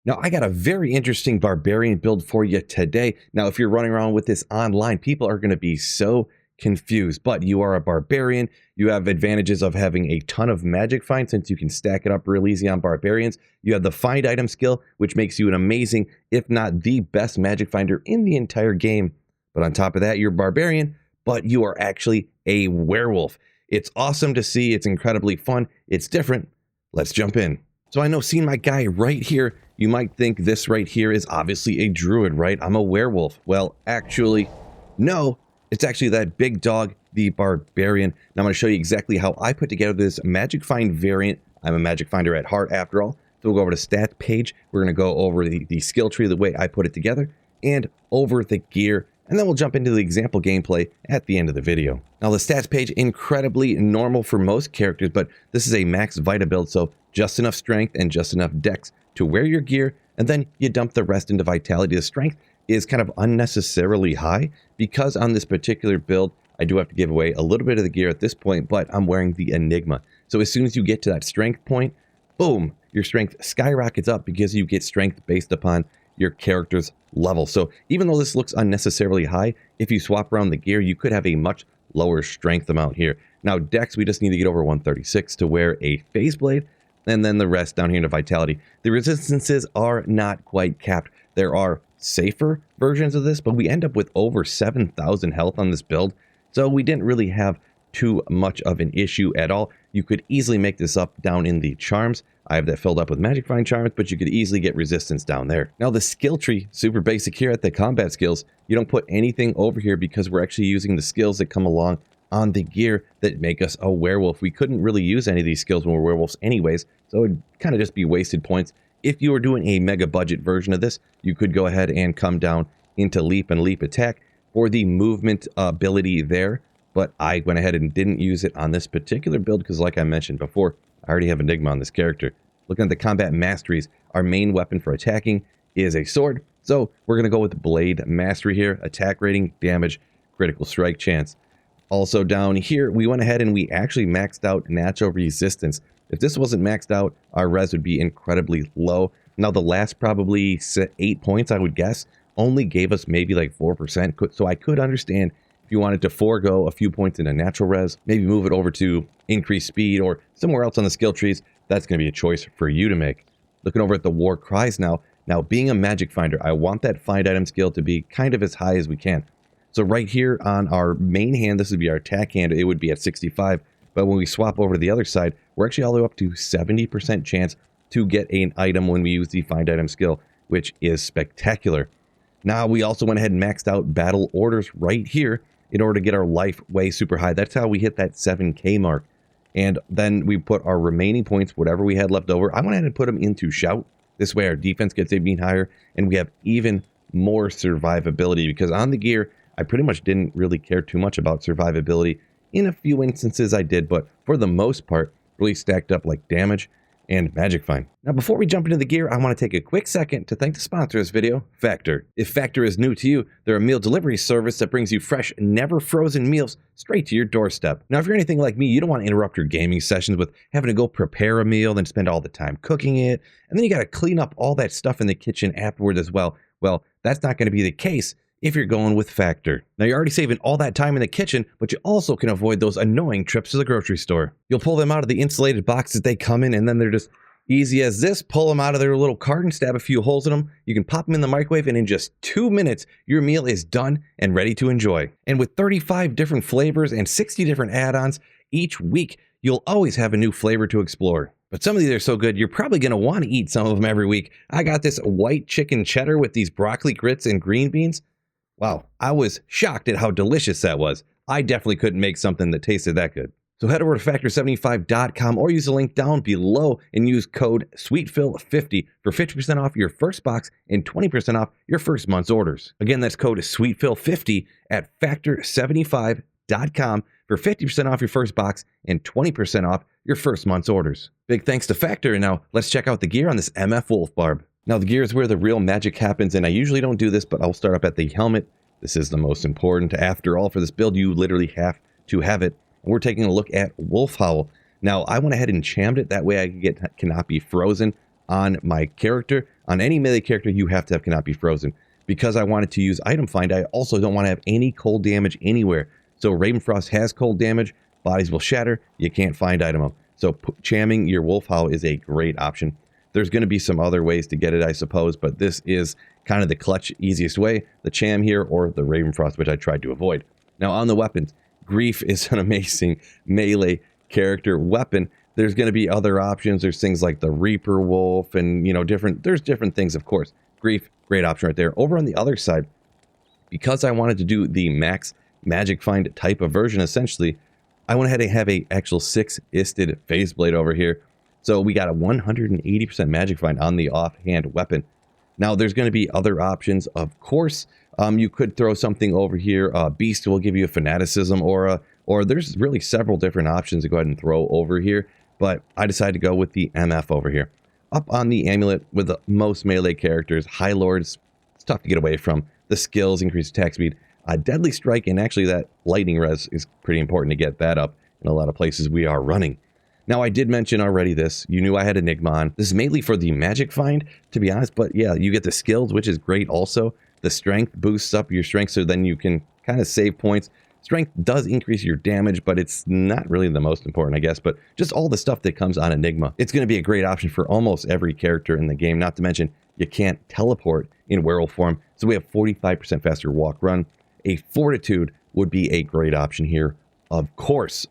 Now, I got a very interesting Barbarian build for you today. Now, if you're running around with this online, people are going to be so confused, but you are a Barbarian. You have advantages of having a ton of magic find since you can stack it up real easy on Barbarians. You have the find item skill, which makes you an amazing, if not the best magic finder in the entire game. But on top of that, you're a Barbarian, but you are actually a werewolf. It's awesome to see. It's incredibly fun. It's different. Let's jump in. So I know, seeing my guy right here, you might think this right here is obviously a druid, right? I'm a werewolf. Well, actually, no. It's actually that big dog, the Barbarian. Now I'm going to show you exactly how I put together this magic find variant. I'm a magic finder at heart, after all. So we'll go over to stats page. We're going to go over the skill tree, the way I put it together, and over the gear. And then we'll jump into the example gameplay at the end of the video. Now the stats page, incredibly normal for most characters, but this is a max Vita build, so just enough strength and just enough dex to wear your gear, and then you dump the rest into vitality. The strength is kind of unnecessarily high because on this particular build, I do have to give away a little bit of the gear at this point, but I'm wearing the Enigma. So as soon as you get to that strength point, boom, your strength skyrockets up because you get strength based upon your character's level. So even though this looks unnecessarily high, if you swap around the gear, you could have a much lower strength amount here. Now dex, we just need to get over 136 to wear a phase blade, and then the rest down here into vitality. The resistances are not quite capped. There are safer versions of this, but we end up with over 7,000 health on this build, so we didn't really have too much of an issue at all. You could easily make this up down in the charms. I have that filled up with magic find charms, but you could easily get resistance down there. Now the skill tree, super basic here at the combat skills. You don't put anything over here because we're actually using the skills that come along on the gear that make us a werewolf. We couldn't really use any of these skills when we're werewolves anyways, so it'd kind of just be wasted points. If you were doing a mega budget version of this, you could go ahead and come down into leap and leap attack for the movement ability there, but I went ahead and didn't use it on this particular build because, like I mentioned before, I already have Enigma on this character. Looking at the combat masteries, our main weapon for attacking is a sword, so we're going to go with blade mastery here. Attack rating, damage, critical strike chance. Also down here, we went ahead and we actually maxed out natural resistance. If this wasn't maxed out, our res would be incredibly low. Now the last probably 8 points, I would guess, only gave us maybe like 4%. So I could understand if you wanted to forego a few points in a natural res, maybe move it over to increased speed or somewhere else on the skill trees. That's going to be a choice for you to make. Looking over at the war cries now. Now being a magic finder, I want that find item skill to be kind of as high as we can. So right here on our main hand, this would be our attack hand, it would be at 65. But when we swap over to the other side, we're actually all the way up to 70% chance to get an item when we use the find item skill, which is spectacular. Now we also went ahead and maxed out battle orders right here in order to get our life way super high. That's how we hit that 7K mark. And then we put our remaining points, whatever we had left over, I went ahead and put them into shout. This way our defense gets even higher and we have even more survivability, because on the gear, I pretty much didn't really care too much about survivability. In a few instances I did, but for the most part, really stacked up like damage and magic find. Now before we jump into the gear, I want to take a quick second to thank the sponsor of this video, Factor. If Factor is new to you, they're a meal delivery service that brings you fresh, never frozen meals straight to your doorstep. Now if you're anything like me, you don't want to interrupt your gaming sessions with having to go prepare a meal, then spend all the time cooking it, and then you got to clean up all that stuff in the kitchen afterwards as well. Well, that's not going to be the case if you're going with Factor. Now you're already saving all that time in the kitchen, but you also can avoid those annoying trips to the grocery store. You'll pull them out of the insulated boxes they come in, and then they're just easy as this. Pull them out of their little carton, stab a few holes in them. You can pop them in the microwave, and in just 2 minutes, your meal is done and ready to enjoy. And with 35 different flavors and 60 different add-ons, each week, you'll always have a new flavor to explore. But some of these are so good, you're probably going to want to eat some of them every week. I got this white chicken cheddar with these broccoli grits and green beans. Wow, I was shocked at how delicious that was. I definitely couldn't make something that tasted that good. So head over to factor75.com or use the link down below and use code SweetPhil50 for 50% off your first box and 20% off your first month's orders. Again, that's code SweetPhil50 at factor75.com for 50% off your first box and 20% off your first month's orders. Big thanks to Factor, and now let's check out the gear on this MF Wolf Barb. Now the gear is where the real magic happens, and I usually don't do this, but I'll start up at the helmet. This is the most important. After all, for this build, you literally have to have it. And we're taking a look at Wolf Howl. Now, I went ahead and chammed it. That way I cannot be frozen on my character. On any melee character, you have to have cannot be frozen. Because I wanted to use item find, I also don't want to have any cold damage anywhere. So Ravenfrost has cold damage, bodies will shatter, you can't find item them. So chamming your Wolf Howl is a great option. There's going to be some other ways to get it, I suppose, but this is kind of the clutch easiest way, the cham here or the Ravenfrost, which I tried to avoid. Now on the weapons, Grief is an amazing melee character weapon. There's going to be other options. There's things like the Reaper Wolf and, you know, there's different things, of course. Grief, great option right there. Over on the other side, because I wanted to do the max magic find type of version, essentially, I went ahead and have a actual 6-isted phase blade over here. So we got a 180% magic find on the offhand weapon. Now there's going to be other options, of course. You could throw something over here. Beast will give you a fanaticism aura, or there's really several different options to go ahead and throw over here. But I decided to go with the MF over here. Up on the amulet with the most melee characters, High Lords, it's tough to get away from. The skills, increased attack speed, Deadly Strike, and actually that lightning res is pretty important to get that up in a lot of places we are running. Now I did mention already this, you knew I had Enigma on. This is mainly for the magic find, to be honest, but yeah, you get the skills, which is great also. The strength boosts up your strength, so then you can kind of save points. Strength does increase your damage, but it's not really the most important, I guess. But just all the stuff that comes on Enigma. It's going to be a great option for almost every character in the game. Not to mention, you can't teleport in werewolf form. So we have 45% faster walk run. A Fortitude would be a great option here. Of course.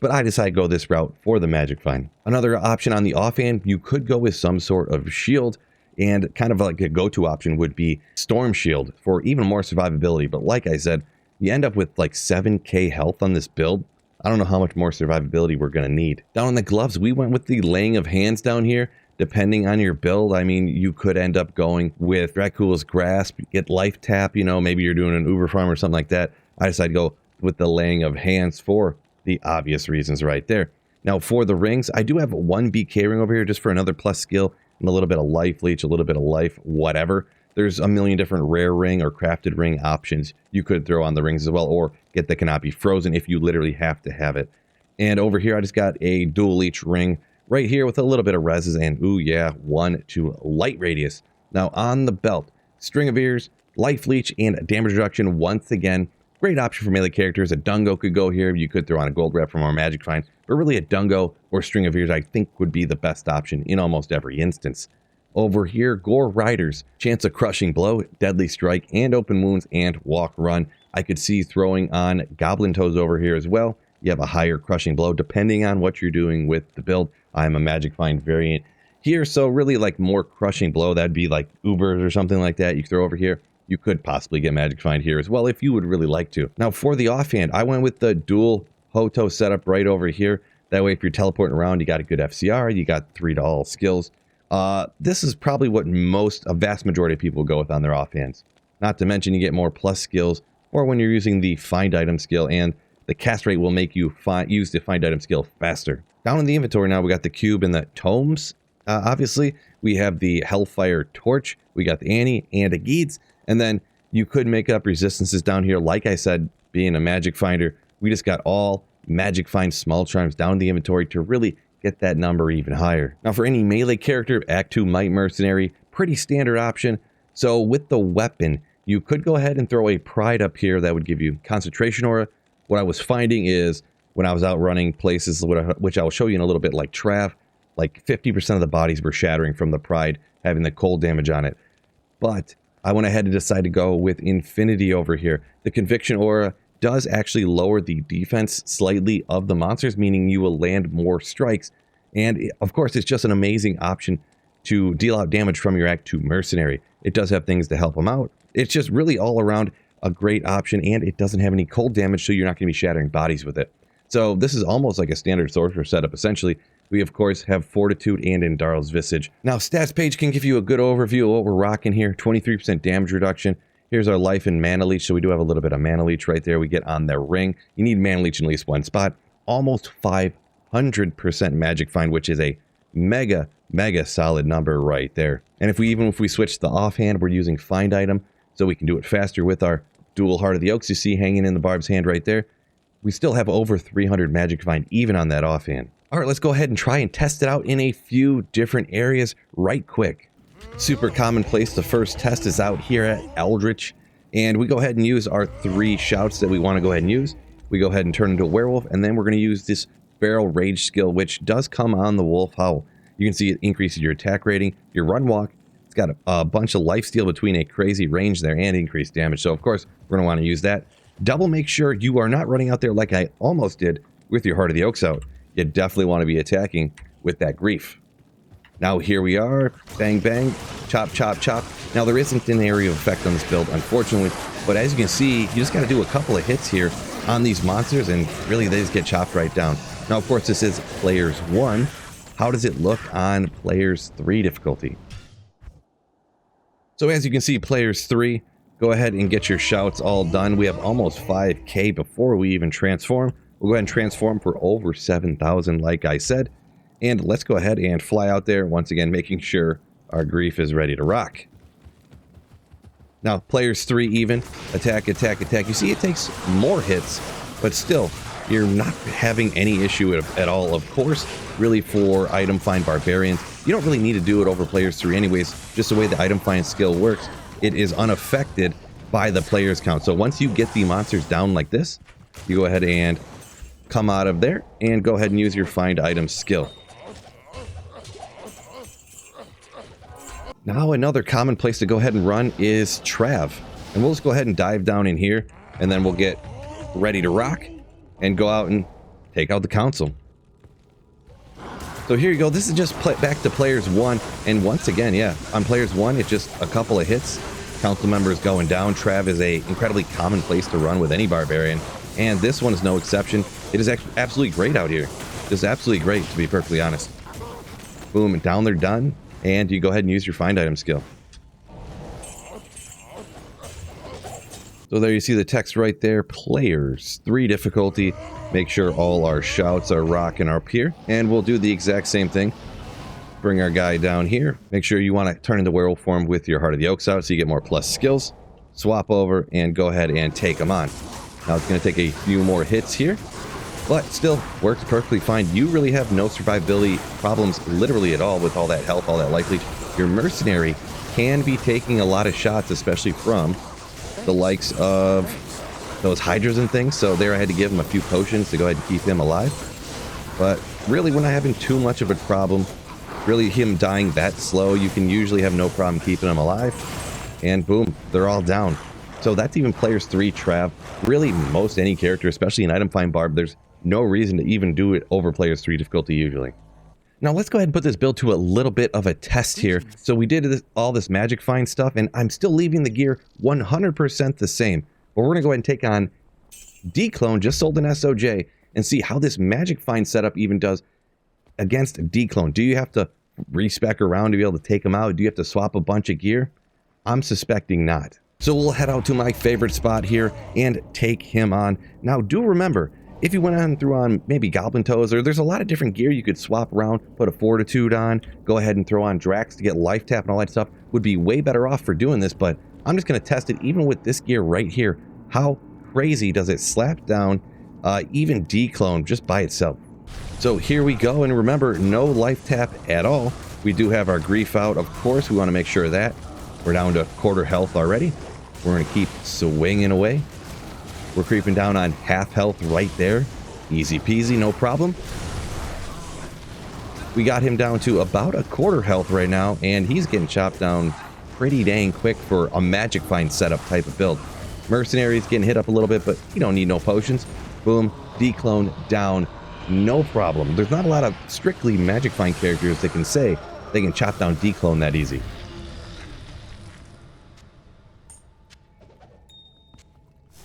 But I decided to go this route for the magic find. Another option on the offhand, you could go with some sort of shield. And kind of like a go-to option would be Storm Shield for even more survivability. But like I said, you end up with like 7k health on this build. I don't know how much more survivability we're going to need. Down on the gloves, we went with the Laying of Hands down here. Depending on your build, I mean, you could end up going with Dracula's Grasp, get Life Tap, you know, maybe you're doing an Uber farm or something like that. I decided to go with the Laying of Hands for the obvious reasons right there. Now for the rings, I do have one BK ring over here just for another plus skill and a little bit of life leech, a little bit of life, whatever. There's a million different rare ring or crafted ring options you could throw on the rings as well, or get the cannot be frozen if you literally have to have it. And over here, I just got a dual leech ring right here with a little bit of reses and, ooh yeah, 1 to light radius. Now on the belt, String of Ears, life leech, and damage reduction once again. Great option for melee characters. A Dungo could go here. You could throw on a gold rep for more magic find, but really a Dungo or String of Ears I think would be the best option in almost every instance. Over here, Gore Riders, chance of crushing blow, deadly strike, and open wounds, and walk run. I could see throwing on Goblin Toes over here as well. You have a higher crushing blow depending on what you're doing with the build. I'm a magic find variant here, so really like more crushing blow. That'd be like Ubers or something like that you throw over here. You could possibly get magic find here as well if you would really like to. Now for the offhand, I went with the dual Hoto setup right over here. That way if you're teleporting around, you got a good FCR, you got 3 to all skills. This is probably what a vast majority of people go with on their offhands. Not to mention you get more plus skills, or when you're using the find item skill, and the cast rate will make you use the find item skill faster. Down in the inventory now, we got the cube and the tomes. Obviously, we have the Hellfire Torch, we got the Annie and a Geeds, and then you could make up resistances down here. Like I said, being a magic finder, we just got all magic find small charms down in the inventory to really get that number even higher. Now for any melee character, Act 2 Might Mercenary, pretty standard option. So with the weapon, you could go ahead and throw a Pride up here that would give you concentration aura. What I was finding is when I was out running places, which I will show you in a little bit, like Trav, like 50% of the bodies were shattering from the Pride, having the cold damage on it. But I went ahead and decided to go with Infinity over here. The Conviction aura does actually lower the defense slightly of the monsters, meaning you will land more strikes. And of course, it's just an amazing option to deal out damage from your Act 2 Mercenary. It does have things to help them out. It's just really all around a great option, and it doesn't have any cold damage, so you're not going to be shattering bodies with it. So this is almost like a standard sorcerer setup, essentially. We, of course, have Fortitude and Indarl's Visage. Now, stats page can give you a good overview of what we're rocking here. 23% damage reduction. Here's our life and mana leech, so we do have a little bit of mana leech right there. We get on their ring. You need mana leech in at least one spot. Almost 500% magic find, which is a mega solid number right there. And even if we switch the offhand, we're using find item, so we can do it faster with our dual Heart of the Oaks you see hanging in the Barb's hand right there. We still have over 300 magic find even on that offhand. All right, let's go ahead and try and test it out in a few different areas right quick. Super commonplace. The first test is out here at Eldritch, and we go ahead and use our 3 shouts that we want to go ahead and use. We go ahead and turn into a werewolf, and then we're going to use this barrel rage skill, which does come on the wolf howl. You can see it increases your attack rating, your run walk. It's got a bunch of lifesteal between a crazy range there and increased damage. So of course we're going to want to use that. Double make sure you are not running out there like I almost did with your Heart of the Oaks out. You definitely want to be attacking with that grief. Now here we are, bang bang, chop chop chop. Now there isn't an area of effect on this build, unfortunately, but as you can see, you just got to do a couple of hits here on these monsters and really they just get chopped right down. Now of course this is players 1. How does it look on players 3 difficulty? So as you can see, players 3, go ahead and get your shouts all done. We have almost 5k before we even transform. We'll go ahead and transform for over 7,000 like I said. And let's go ahead and fly out there, once again making sure our grief is ready to rock. Now, players 3 even, attack, attack, attack. You see it takes more hits, but still, you're not having any issue at all. Of course, really for item find barbarians, you don't really need to do it over players 3 anyways. Just the way the item find skill works, it is unaffected by the players count. So once you get the monsters down like this, you go ahead and come out of there and go ahead and use your find item skill. Now another common place to go ahead and run is Trav. And we'll just go ahead and dive down in here and then we'll get ready to rock and go out and take out the council. So here you go. This is just back to players 1. And once again, yeah, on players 1, it's just a couple of hits. Council members going down. Trav is a incredibly common place to run with any barbarian. And this one is no exception. It is absolutely great out here. Just absolutely great, to be perfectly honest. Boom, and down they're done. And you go ahead and use your find item skill. So there you see the text right there. Players 3 difficulty. Make sure all our shouts are rocking up here. And we'll do the exact same thing. Bring our guy down here. Make sure you want to turn into werewolf form with your Heart of the Oaks out so you get more plus skills. Swap over and go ahead and take them on. Now it's going to take a few more hits here, but still works perfectly fine. You really have no survivability problems literally at all with all that health, all that life leech. Your mercenary can be taking a lot of shots, especially from the likes of those hydras and things. So there I had to give him a few potions to go ahead and keep him alive. But really we're not having too much of a problem. Really him dying that slow, you can usually have no problem keeping him alive. And boom, they're all down. So that's even players 3 Trav. Really most any character, especially an item find barb, there's no reason to even do it over players 3 difficulty usually. Now let's go ahead and put this build to a little bit of a test here. So we did all this magic find stuff and I'm still leaving the gear 100% the same. But we're going to go ahead and take on Declone, just sold an SOJ, and see how this magic find setup even does against Declone. Do you have to respec around to be able to take them out? Do you have to swap a bunch of gear? I'm suspecting not. So we'll head out to my favorite spot here and take him on. Now do remember, if you went on through on maybe Goblin Toes, or there's a lot of different gear you could swap around, put a Fortitude on, go ahead and throw on Drax to get life tap and all that stuff, would be way better off for doing this, but I'm just going to test it even with this gear right here. How crazy does it slap down even Declone just by itself? So here we go, and remember, no life tap at all. We do have our grief out, of course. We want to make sure of that. We're down to quarter health already. We're going to keep swinging away. We're creeping down on half health right there. Easy peasy, no problem. We got him down to about a quarter health right now, and he's getting chopped down pretty dang quick for a magic find setup type of build. Mercenary's getting hit up a little bit, but you don't need no potions. Boom, Declone down, no problem. There's not a lot of strictly magic find characters that can say they can chop down Declone that easy.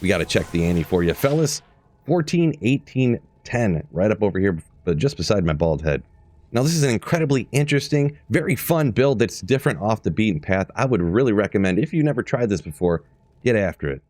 We got to check the ante for you, fellas. 14, 18, 10, right up over here, but just beside my bald head. Now, this is an incredibly interesting, very fun build that's different off the beaten path. I would really recommend, if you never tried this before, get after it.